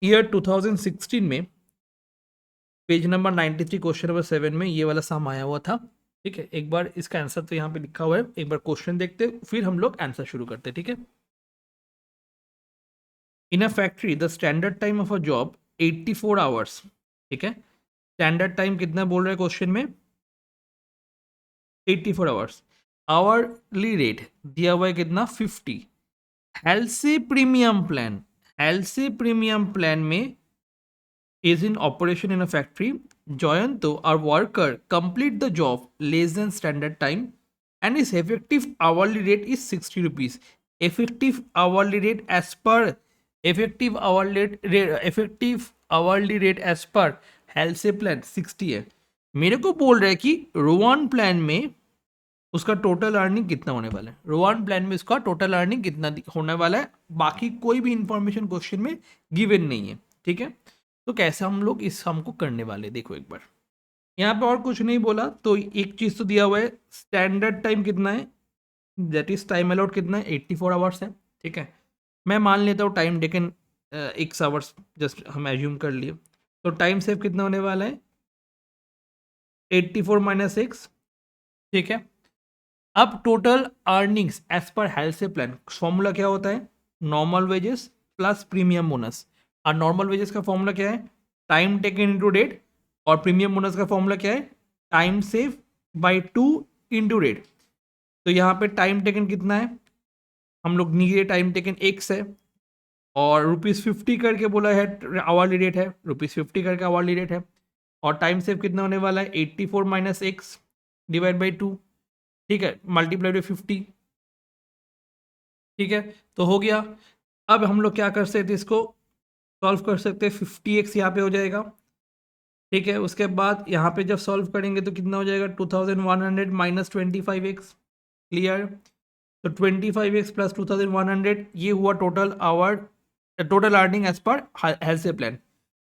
Year 2016 में page number 93 question number 7 में ये वाला सम आया हुआ था। ठीक है, एक बार इसका आंसर तो यहाँ पे लिखा हुआ है, एक बार क्वेश्चन देखते फिर हम लोग आंसर शुरू करते। ठीक है, in a factory the standard time of a job 84 hours. ठीक है, स्टैंडर्ड टाइम कितना बोल रहे हैं क्वेश्चन में? 84 आवर्स। आवरली रेट दिया हुआ है कितना? 50। Halsey premium plan, Halsey premium plan में is in operation in a factory. Joyanto, our worker, complete the job less than standard time and his effective hourly rate is 60 rupees. Effective hourly rate as per effective hourly rate as per हेल्से plan 60 है। मेरे को बोल रहा है कि रोवान plan में उसका total earning कितना होने वाला है, रोवान प्लान में उसका टोटल अर्निंग कितना होने वाला है, बाकी कोई भी इंफॉर्मेशन क्वेश्चन में गिवन नहीं है। ठीक है, तो कैसे हम लोग इस सम को करने वाले, देखो एक बार यहाँ पे और कुछ नहीं बोला तो एक चीज तो दिया हुआ है, स्टैंडर्ड टाइम कितना है, दैट इज टाइम अलाउड कितना है, 84 आवर्स है। ठीक है, मैं मान लेता हूँ time taken x hours, just हम एज्यूम कर लिए, तो टाइम सेव कितना होने वाला है, 84 माइनस एक्स। ठीक है, अब total earnings as per health plan formula क्या होता है, normal wages plus premium bonus. और नॉर्मल वेजेस का फॉर्मूला क्या है, टाइम टेकन इनटू डेट, और प्रीमियम बोनस का फॉर्मूला क्या है, time save by 2 into date. तो यहाँ पे टाइम टेकन कितना है, हम लोग नीचे टाइम टेकन एक्स है और ₹50 करके बोला है, आवर्ली रेट है, ₹50 करके आवर्ली रेट है, और टाइम सेव कितना होने वाला है, 84 माइनस एक्स डिवाइड बाई 2। ठीक है, मल्टीप्लाई बाई 50। ठीक है, तो हो गया। अब हम लोग क्या कर सकते हैं, इसको सॉल्व कर सकते हैं, 50x यहाँ पे हो जाएगा। ठीक है, उसके बाद यहाँ पे जब सॉल्व करेंगे तो कितना हो जाएगा, 2100 माइनस 25x। क्लियर, तो 25x प्लस 2100 ये हुआ total hour, total earning as per health plan.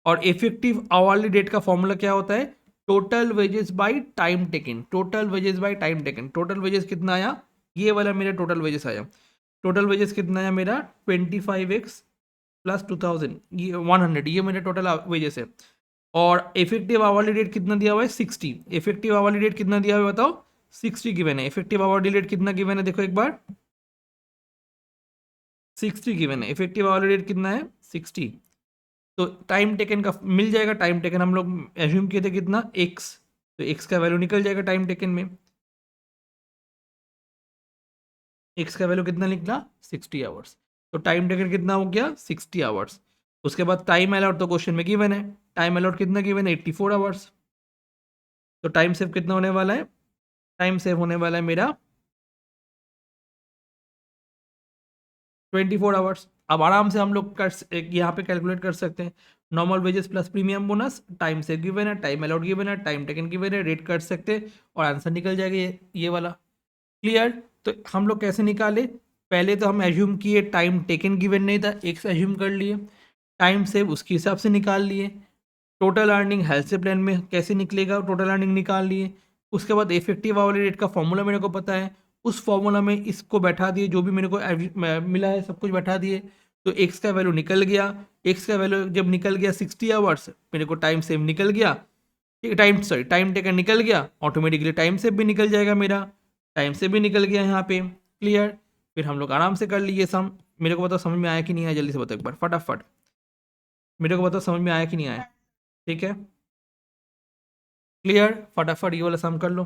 और इफेक्टिव आवर्ली रेट का फॉर्मूला क्या होता है, total wages by time taken, total wages by time taken. Total wages कितना आया, ये वाला मेरा टोटल वेजेस आया, टोटल वेजेस कितना आया मेरा, 25x प्लस 2000 ये 100, ये मेरा टोटल वेजेस है। और इफेक्टिव आवर्ली रेट कितना दिया हुआ है, 60। इफेक्टिव आवर्ली रेट कितना दिया हुआ है बताओ, 60 गिवन है। इफेक्टिव आवर्ली रेट कितना गिवन है, देखो एक बार, 60 गिवन है। इफेक्टिव आवर्ली रेट कितना है, 60। तो टाइम टेकन का मिल जाएगा, टाइम टेकन हम लोग एज्यूम किए थे कितना, एक्स, तो एक्स का वैल्यू निकल जाएगा टाइम टेकन में, एक्स का वैल्यू कितना निकला, 60 आवर्स। तो टाइम टेकन कितना हो गया, 60 आवर्स। उसके बाद टाइम अलाउड तो क्वेश्चन में गिवन है, टाइम अलाउड कितना गिवन है, 84 आवर्स। तो टाइम सेव कितना होने वाला है, टाइम सेव होने वाला है मेरा 24 आवर्स। अब आराम से हम लोग यहाँ पे कैलकुलेट कर सकते हैं, normal wages plus premium bonus, time save given है, टाइम अलाउड गिवन है, टाइम टेकन गिवन है, रेट कर सकते हैं और आंसर निकल जाएगा ये वाला। क्लियर, तो हम लोग कैसे निकाले, पहले तो हम एज्यूम किए टाइम टेकन गिवन नहीं था, एक्स एज्यूम कर लिए, टाइम सेव उसके हिसाब से निकाल लिए, टोटल अर्निंग हेल्थ से प्लान में कैसे निकलेगा, टोटल अर्निंग निकाल लिए। उसके बाद इफेक्टिव आवर्ली रेट का फॉर्मूला मेरे को पता है, उस फॉर्मूला में इसको बैठा दिए, जो भी मेरे को मिला है सब कुछ बैठा दिए, तो एक्स का वैल्यू निकल गया। एक्स का वैल्यू जब निकल गया 60 आवर्स, मेरे को टाइम सेव निकल गया, टाइम टेकन निकल गया, ऑटोमेटिकली टाइम सेव भी निकल जाएगा मेरा, टाइम सेव भी निकल गया यहाँ पे। क्लियर, फिर हम लोग आराम से कर लिए सम। मेरे को बताओ समझ में आया कि नहीं आया, जल्दी से बताओ एक बार फटाफट, मेरे को बताओ समझ में आया कि नहीं आया। ठीक है, क्लियर, फटाफट ये वाला सम कर लो।